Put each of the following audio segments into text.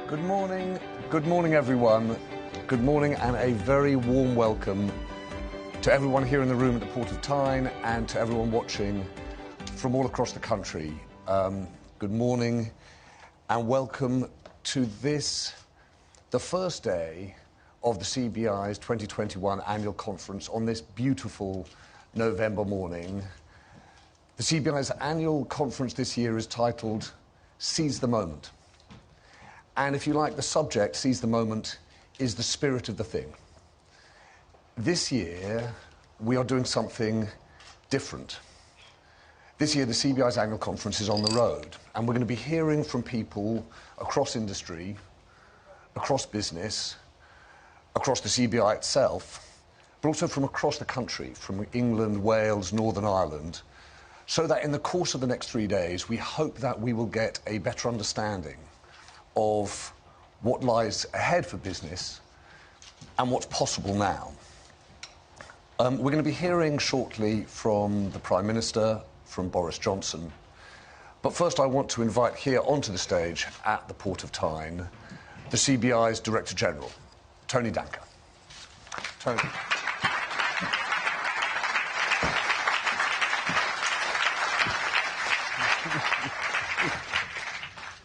Good morning everyone. Good morning and a very warm welcome to everyone here in the room at the Port of Tyne and to everyone watching from all across the country. Good morning and welcome to this, the first day of the CBI's 2021 annual conference on this beautiful November morning. The CBI's annual conference this year is titled Seize the Moment. And if you like, the subject, Seize the Moment, is the spirit of the thing. This year, we are doing something different. This year, the CBI's annual conference is on the road, and we're going to be hearing from people across industry, across business, across the CBI itself, but also from across the country, from England, Wales, Northern Ireland, so that in the course of the next 3 days, we hope that we will get a better understanding of what lies ahead for business and what's possible now. We're going to be hearing shortly from the Prime Minister, from Boris Johnson. But first I want to invite here onto the stage at the Port of Tyne the CBI's Director General, Tony Danker. Tony.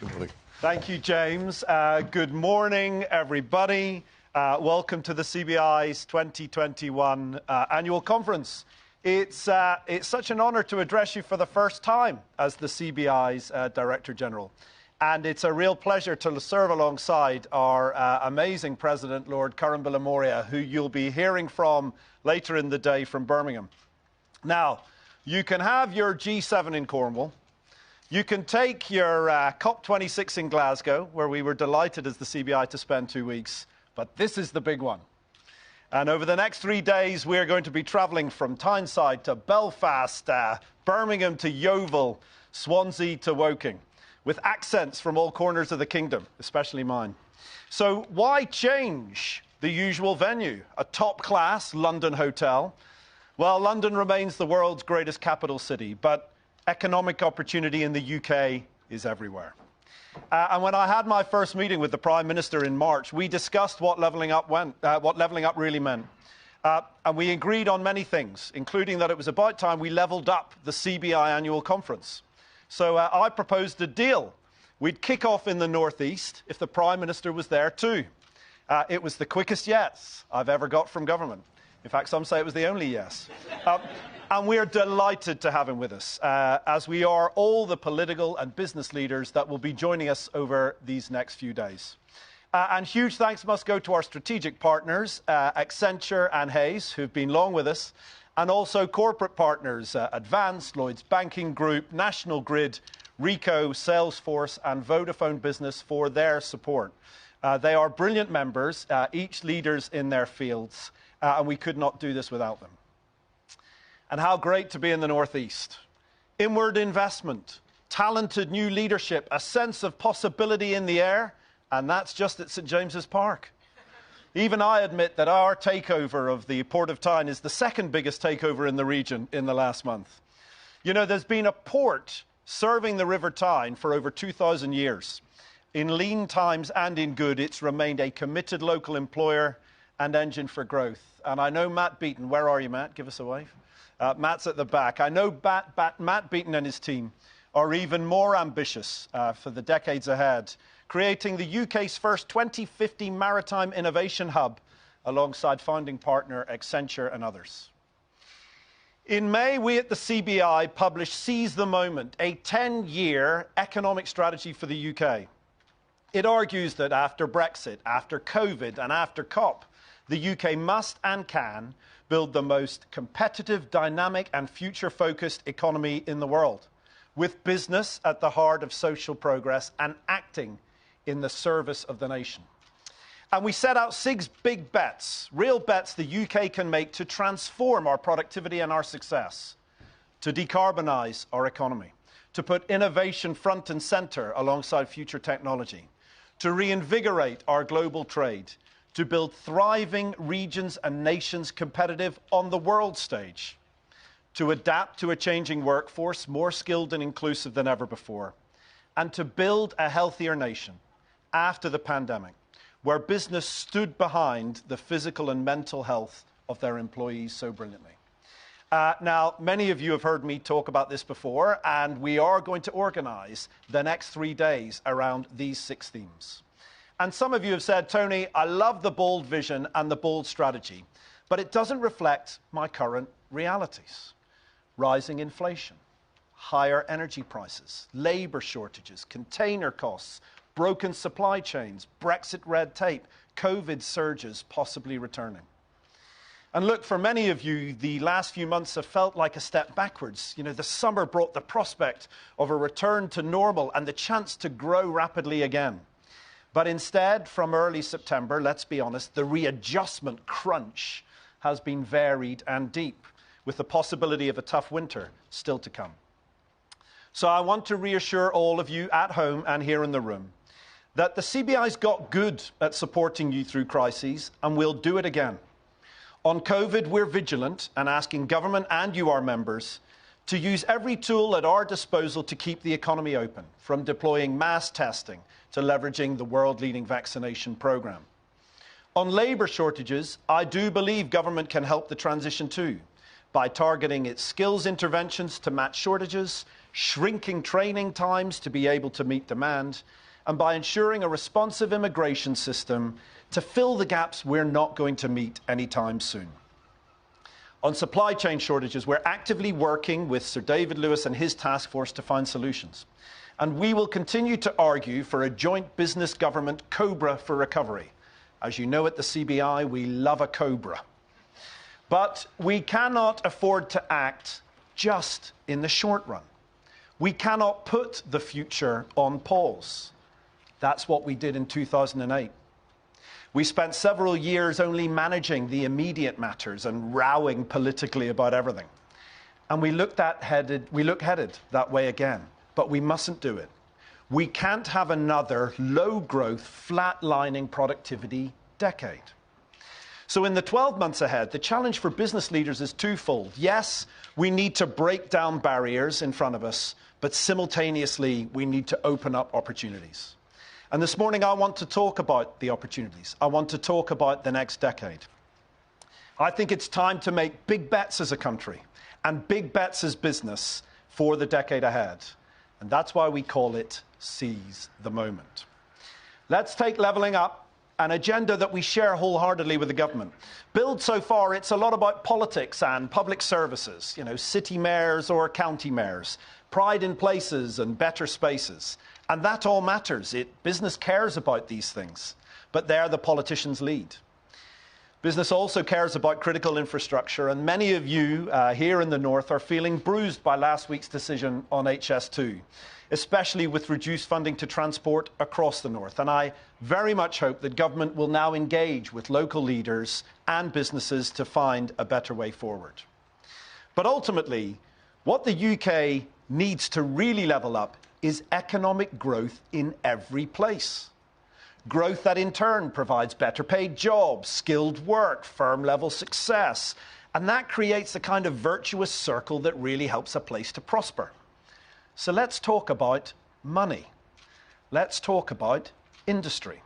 Good morning. Thank you, James. Good morning, everybody. Welcome to the CBI's 2021 annual conference. It's such an honour to address you for the first time as the CBI's Director General. And it's a real pleasure to serve alongside our amazing President, Lord Curran-Bilimoria, who you'll be hearing from later in the day from Birmingham. Now, you can have your G7 in Cornwall. You can take your COP26 in Glasgow, where we were delighted as the CBI to spend 2 weeks, but this is the big one. And over the next 3 days, we're going to be travelling from Tyneside to Belfast, Birmingham to Yeovil, Swansea to Woking, with accents from all corners of the kingdom, especially mine. So why change the usual venue? A top-class London hotel? Well, London remains the world's greatest capital city, but economic opportunity in the UK is everywhere. And when I had my first meeting with the Prime Minister in March, we discussed what levelling up really meant. And we agreed on many things, including that it was about time we levelled up the CBI annual conference. So I proposed a deal. We'd kick off in the northeast if the Prime Minister was there too. It was the quickest yes I've ever got from government. In fact, some say it was the only yes. And we're delighted to have him with us, as we are all the political and business leaders that will be joining us over these next few days. And huge thanks must go to our strategic partners, Accenture and Hayes, who've been long with us, and also corporate partners, Advance, Lloyds Banking Group, National Grid, Ricoh, Salesforce and Vodafone Business for their support. They are brilliant members, each leaders in their fields, and we could not do this without them. And how great to be in the Northeast. Inward investment, talented new leadership, a sense of possibility in the air, and that's just at St James's Park. Even I admit that our takeover of the Port of Tyne is the second biggest takeover in the region in the last month. You know, there's been a port serving the River Tyne for over 2,000 years. In lean times and in good, it's remained a committed local employer and engine for growth. And I know Matt Beaton, where are you, Matt? Give us a wave. Matt's at the back. I know Matt Beaton and his team are even more ambitious for the decades ahead, creating the UK's first 2050 maritime innovation hub alongside founding partner Accenture and others. In May, we at the CBI published Seize the Moment, a 10-year economic strategy for the UK. It argues that after Brexit, after COVID and after COP, the UK must and can build the most competitive, dynamic and future-focused economy in the world, with business at the heart of social progress and acting in the service of the nation. And we set out 6 big bets, real bets the UK can make to transform our productivity and our success, to decarbonise our economy, to put innovation front and centre alongside future technology, to reinvigorate our global trade, to build thriving regions and nations competitive on the world stage, to adapt to a changing workforce more skilled and inclusive than ever before, and to build a healthier nation, after the pandemic where business stood behind the physical and mental health of their employees so brilliantly. Now, many of you have heard me talk about this before, and we are going to organise the next 3 days around these 6 themes. And some of you have said, Tony, I love the bold vision and the bold strategy, but it doesn't reflect my current realities. Rising inflation, higher energy prices, labour shortages, container costs, broken supply chains, Brexit red tape, COVID surges possibly returning. And look, for many of you, the last few months have felt like a step backwards. You know, the summer brought the prospect of a return to normal and the chance to grow rapidly again. But instead, from early September, let's be honest, the readjustment crunch has been varied and deep, with the possibility of a tough winter still to come. So I want to reassure all of you at home and here in the room that the CBI's got good at supporting you through crises, and we'll do it again. On COVID, we're vigilant and asking government and you, our members, to use every tool at our disposal to keep the economy open, from deploying mass testing to leveraging the world-leading vaccination programme. On labour shortages, I do believe government can help the transition too, by targeting its skills interventions to match shortages, shrinking training times to be able to meet demand, and by ensuring a responsive immigration system to fill the gaps we're not going to meet anytime soon. On supply chain shortages, we're actively working with Sir David Lewis and his task force to find solutions. And we will continue to argue for a joint business-government COBRA for recovery. As you know, at the CBI, we love a COBRA. But we cannot afford to act just in the short run. We cannot put the future on pause. That's what we did in 2008. We spent several years only managing the immediate matters and rowing politically about everything. And we look headed that way again, but we mustn't do it. We can't have another low-growth, flatlining productivity decade. So in the 12 months ahead, the challenge for business leaders is twofold. Yes, we need to break down barriers in front of us, but simultaneously, we need to open up opportunities. And this morning, I want to talk about the opportunities. I want to talk about the next decade. I think it's time to make big bets as a country and big bets as business for the decade ahead. And that's why we call it Seize the Moment. Let's take levelling up, an agenda that we share wholeheartedly with the government. Billed so far, it's a lot about politics and public services, you know, city mayors or county mayors, pride in places and better spaces. And that all matters. Business cares about these things, but there the politicians lead. Business also cares about critical infrastructure, and many of you here in the North are feeling bruised by last week's decision on HS2, especially with reduced funding to transport across the North. And I very much hope that government will now engage with local leaders and businesses to find a better way forward. But ultimately, what the UK needs to really level up is economic growth in every place. Growth that in turn provides better paid jobs, skilled work, firm-level success. And that creates the kind of virtuous circle that really helps a place to prosper. So let's talk about money. Let's talk about industry.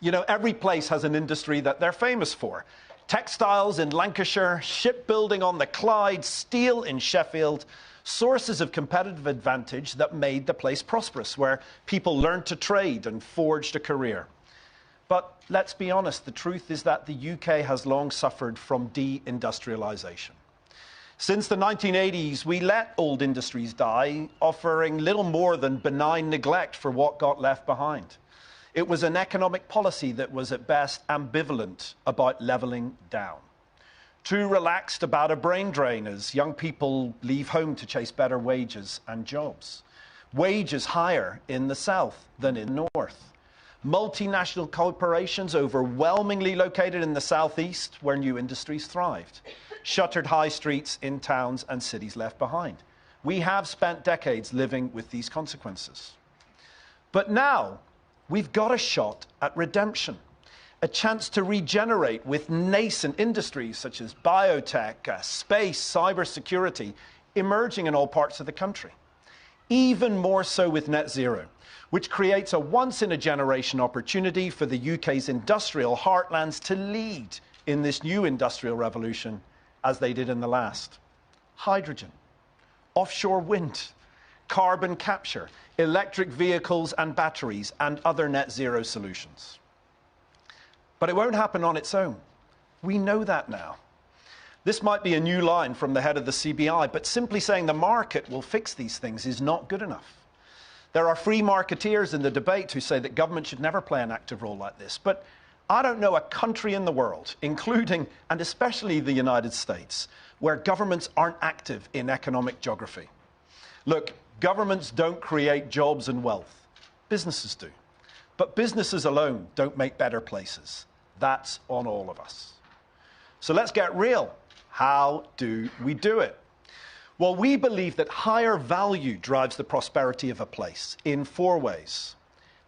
You know, every place has an industry that they're famous for. Textiles in Lancashire, shipbuilding on the Clyde, steel in Sheffield, sources of competitive advantage that made the place prosperous, where people learned to trade and forged a career. But let's be honest, the truth is that the UK has long suffered from deindustrialisation. Since the 1980s, we let old industries die, offering little more than benign neglect for what got left behind. It was an economic policy that was at best ambivalent about levelling down. Too relaxed about a brain drain as young people leave home to chase better wages and jobs. Wages higher in the south than in the north. Multinational corporations overwhelmingly located in the southeast where new industries thrived. Shuttered high streets in towns and cities left behind. We have spent decades living with these consequences. But now we've got a shot at redemption. A chance to regenerate with nascent industries such as biotech, space, cybersecurity, emerging in all parts of the country. even more so with net zero, which creates a once-in-a-generation opportunity for the UK's industrial heartlands to lead in this new industrial revolution as they did in the last. Hydrogen, offshore wind, carbon capture, electric vehicles and batteries, and other net zero solutions. But it won't happen on its own. We know that now. This might be a new line from the head of the CBI, but simply saying the market will fix these things is not good enough. There are free marketeers in the debate who say that government should never play an active role like this. But I don't know a country in the world, including and especially the United States, where governments aren't active in economic geography. Look, governments don't create jobs and wealth. Businesses do. But businesses alone don't make better places. That's on all of us. So let's get real. How do we do it? Well, we believe that higher value drives the prosperity of a place in 4 ways.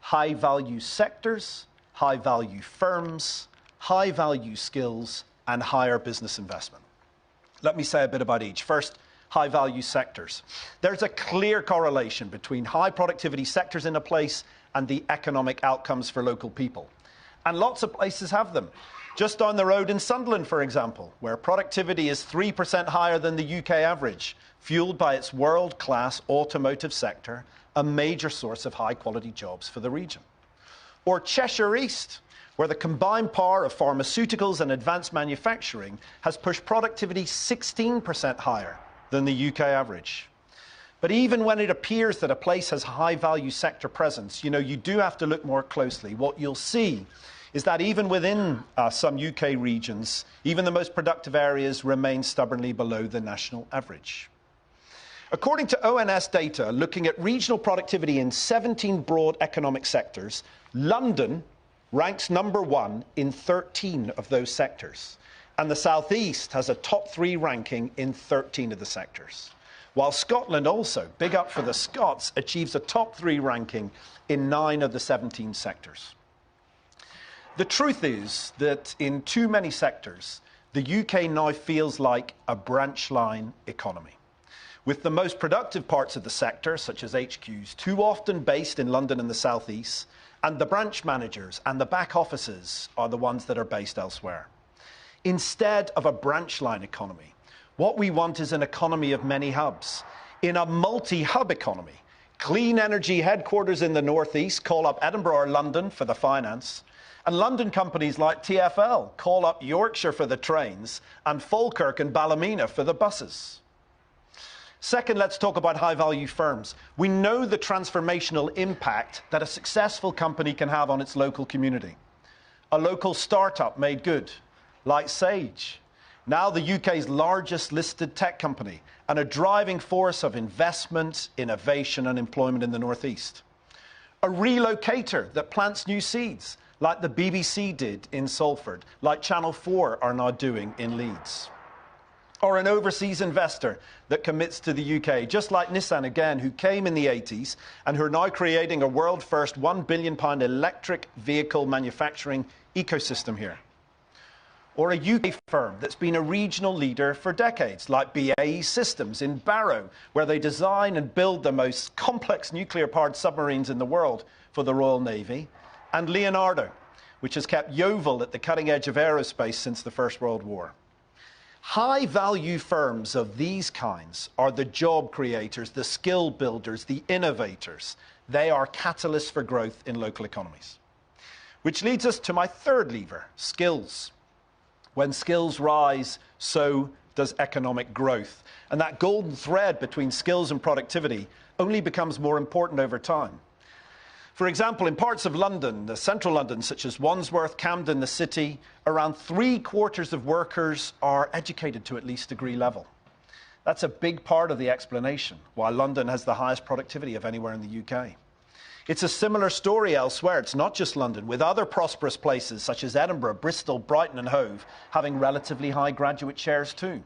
High value sectors, high value firms, high value skills, and higher business investment. Let me say a bit about each. First, high value sectors. There's a clear correlation between high productivity sectors in a place and the economic outcomes for local people. And lots of places have them. Just down the road in Sunderland, for example, where productivity is 3% higher than the UK average, fueled by its world-class automotive sector, a major source of high-quality jobs for the region. Or Cheshire East, where the combined power of pharmaceuticals and advanced manufacturing has pushed productivity 16% higher than the UK average. But even when it appears that a place has high-value sector presence, you do have to look more closely. What you'll see is that even within some UK regions, even the most productive areas remain stubbornly below the national average. According to ONS data, looking at regional productivity in 17 broad economic sectors, London ranks number 1 in 13 of those sectors. And the South East has a top 3 ranking in 13 of the sectors. While Scotland also, big up for the Scots, achieves a top 3 ranking in 9 of the 17 sectors. The truth is that in too many sectors, the UK now feels like a branch line economy, with the most productive parts of the sector, such as HQs, too often based in London and the South East, and the branch managers and the back offices are the ones that are based elsewhere. Instead of a branch line economy, what we want is an economy of many hubs. In a multi-hub economy, clean energy headquarters in the North East call up Edinburgh or London for the finance, and London companies like TfL call up Yorkshire for the trains and Falkirk and Ballymena for the buses. Second, let's talk about high-value firms. We know the transformational impact that a successful company can have on its local community. A local startup made good, like Sage, now the UK's largest listed tech company and a driving force of investment, innovation and employment in the North East. A relocator that plants new seeds, like the BBC did in Salford, like Channel 4 are now doing in Leeds. Or an overseas investor that commits to the UK, just like Nissan again, who came in the 80s and who are now creating a world-first £1 billion electric vehicle manufacturing ecosystem here. Or a UK firm that's been a regional leader for decades, like BAE Systems in Buro, where they design and build the most complex nuclear-powered submarines in the world for the Royal Navy, and Leonardo, which has kept Yeovil at the cutting edge of aerospace since the First World War. High-value firms of these kinds are the job creators, the skill builders, the innovators. They are catalysts for growth in local economies. Which leads us to my third lever, skills. When skills rise, so does economic growth. And that golden thread between skills and productivity only becomes more important over time. For example, in parts of London, the central London, such as Wandsworth, Camden, the City, around 3/4 of workers are educated to at least degree level. That's a big part of the explanation why London has the highest productivity of anywhere in the UK. It's a similar story elsewhere. It's not just London, with other prosperous places such as Edinburgh, Bristol, Brighton and Hove having relatively high graduate shares too.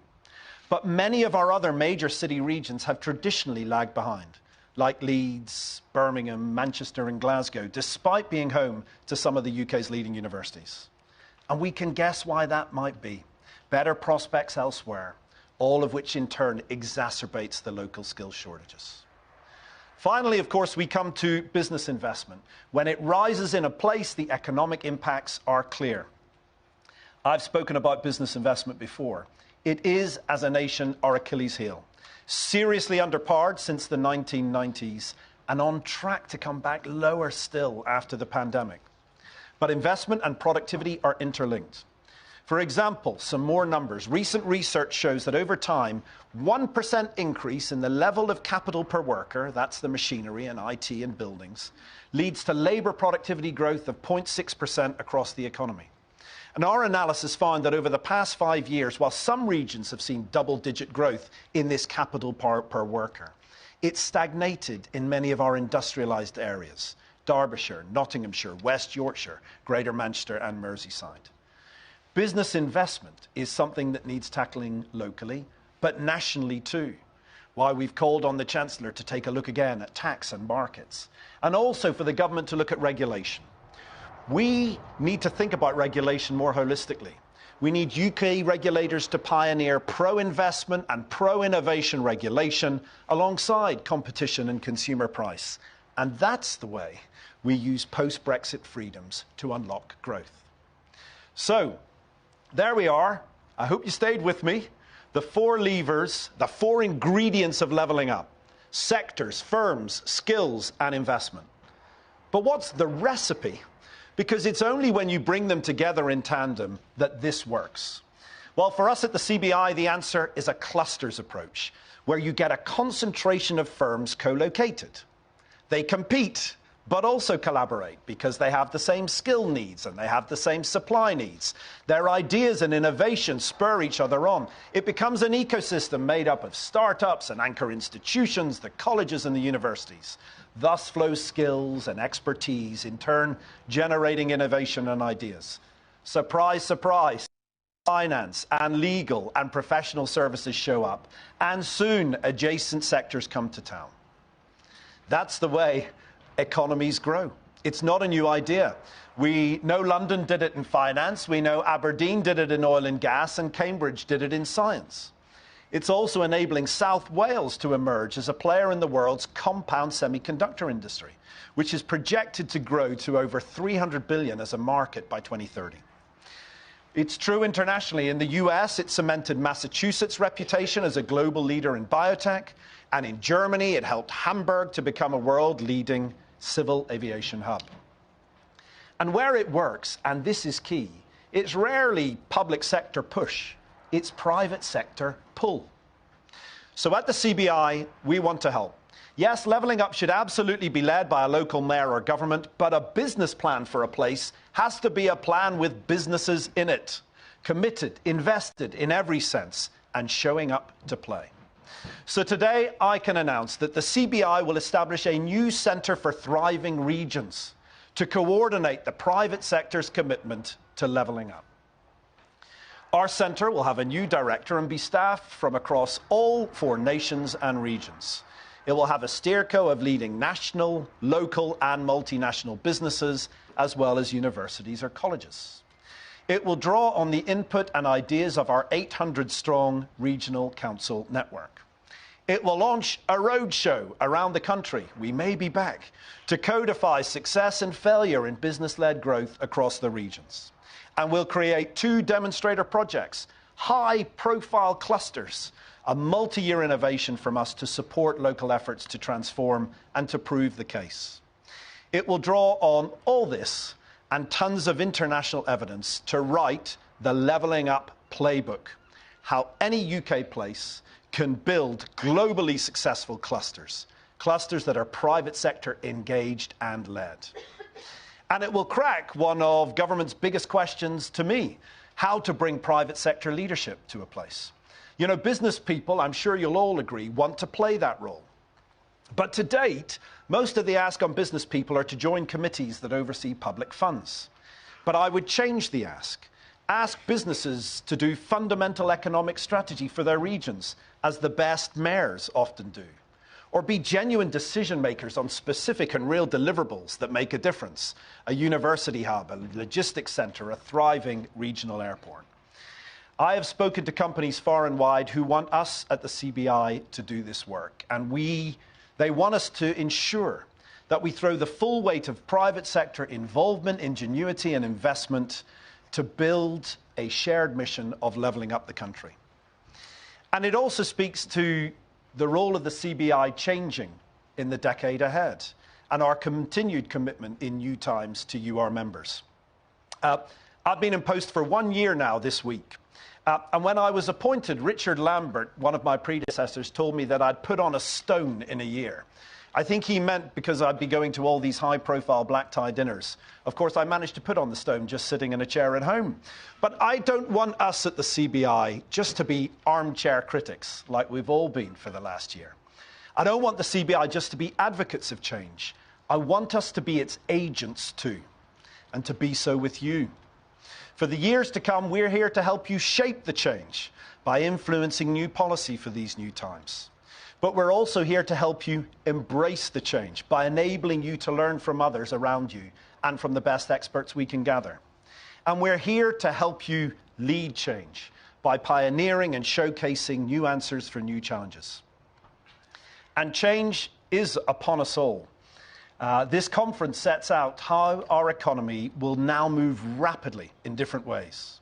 But many of our other major city regions have traditionally lagged behind, like Leeds, Birmingham, Manchester and Glasgow, despite being home to some of the UK's leading universities. And we can guess why that might be. Better prospects elsewhere, all of which in turn exacerbates the local skills shortages. Finally, of course, we come to business investment. When it rises in a place, the economic impacts are clear. I've spoken about business investment before. It is, as a nation, our Achilles heel. Seriously underpowered since the 1990s and on track to come back lower still after the pandemic. But investment and productivity are interlinked. For example, some more numbers. Recent research shows that over time, 1% increase in the level of capital per worker, that's the machinery and IT and buildings, leads to labour productivity growth of 0.6% across the economy. And our analysis found that over the past 5 years, while some regions have seen double-digit growth in this capital per worker, it's stagnated in many of our industrialised areas: Derbyshire, Nottinghamshire, West Yorkshire, Greater Manchester and Merseyside. Business investment is something that needs tackling locally, but nationally too. Why we've called on the Chancellor to take a look again at tax and markets, and also for the government to look at regulation. We need to think about regulation more holistically. We need UK regulators to pioneer pro-investment and pro-innovation regulation alongside competition and consumer price. And that's the way we use post-Brexit freedoms to unlock growth. So, there we are. I hope you stayed with me. The 4 levers, the 4 ingredients of levelling up: sectors, firms, skills and investment. But what's the recipe? Because it's only when you bring them together in tandem that this works. Well, for us at the CBI, the answer is a clusters approach, where you get a concentration of firms co-located. They compete, but also collaborate because they have the same skill needs and they have the same supply needs. Their ideas and innovation spur each other on. It becomes an ecosystem made up of startups and anchor institutions, the colleges and the universities. Thus flows skills and expertise, in turn generating innovation and ideas. Surprise, surprise. Finance and legal and professional services show up, and soon adjacent sectors come to town. That's the way economies grow. It's not a new idea. We know London did it in finance, we know Aberdeen did it in oil and gas, and Cambridge did it in science. It's also enabling South Wales to emerge as a player in the world's compound semiconductor industry, which is projected to grow to over 300 billion as a market by 2030. It's true internationally. In the US, it cemented Massachusetts' reputation as a global leader in biotech, and in Germany, it helped Hamburg to become a world-leading civil aviation hub. And where it works, and this is key, it's rarely public sector push, it's private sector pull. So at the CBI, we want to help. Yes, levelling up should absolutely be led by a local mayor or government, but a business plan for a place has to be a plan with businesses in it, committed, invested in every sense, and showing up to play. So today, I can announce that the CBI will establish a new Centre for Thriving Regions to coordinate the private sector's commitment to levelling up. Our centre will have a new director and be staffed from across all 4 nations and regions. It will have a steerco of leading national, local and multinational businesses, as well as universities or colleges. It will draw on the input and ideas of our 800-strong regional council network. It will launch a roadshow around the country, we may be back, to codify success and failure in business-led growth across the regions. And we'll create 2 demonstrator projects, high-profile clusters, a multi-year innovation from us to support local efforts to transform and to prove the case. It will draw on all this and tons of international evidence to write the Levelling Up Playbook, how any UK place can build globally successful clusters that are private sector engaged and led. And it will crack one of government's biggest questions to me, how to bring private sector leadership to a place. You know, business people, I'm sure you'll all agree, want to play that role. But to date, most of the ask on business people are to join committees that oversee public funds. But I would change the ask. Ask businesses to do fundamental economic strategy for their regions, as the best mayors often do. Or be genuine decision makers on specific and real deliverables that make a difference. A university hub, a logistics centre, a thriving regional airport. I have spoken to companies far and wide who want us at the CBI to do this work. And we They want us to ensure that we throw the full weight of private sector involvement, ingenuity and investment to build a shared mission of levelling up the country. And it also speaks to the role of the CBI changing in the decade ahead and our continued commitment in new times to you, our members. I've been in post for 1 year now this week. And when I was appointed, Richard Lambert, one of my predecessors, told me that I'd put on a stone in a year. I think he meant because I'd be going to all these high-profile black-tie dinners. Of course, I managed to put on the stone just sitting in a chair at home. But I don't want us at the CBI just to be armchair critics like we've all been for the last year. I don't want the CBI just to be advocates of change. I want us to be its agents too, and to be so with you. For the years to come, we're here to help you shape the change by influencing new policy for these new times. But we're also here to help you embrace the change by enabling you to learn from others around you and from the best experts we can gather. And we're here to help you lead change by pioneering and showcasing new answers for new challenges. And change is upon us all. This conference sets out how our economy will now move rapidly in different ways.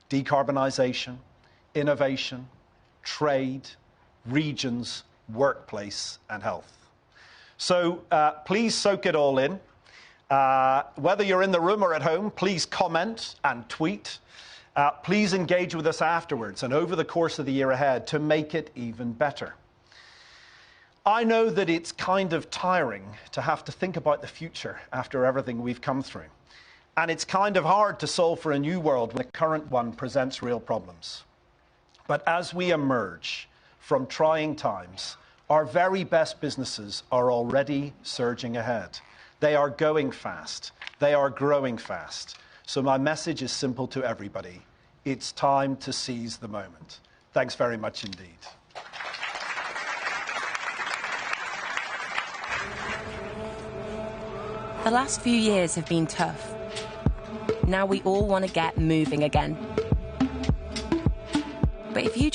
Decarbonisation, innovation, trade, regions, workplace and health. So please soak it all in. Whether you're in the room or at home, please comment and tweet. Please engage with us afterwards and over the course of the year ahead to make it even better. I know that it's kind of tiring to have to think about the future after everything we've come through. And it's kind of hard to solve for a new world when the current one presents real problems. But as we emerge from trying times, our very best businesses are already surging ahead. They are going fast. They are growing fast. So my message is simple to everybody. It's time to seize the moment. Thanks very much indeed. The last few years have been tough. Now we all want to get moving again. But if you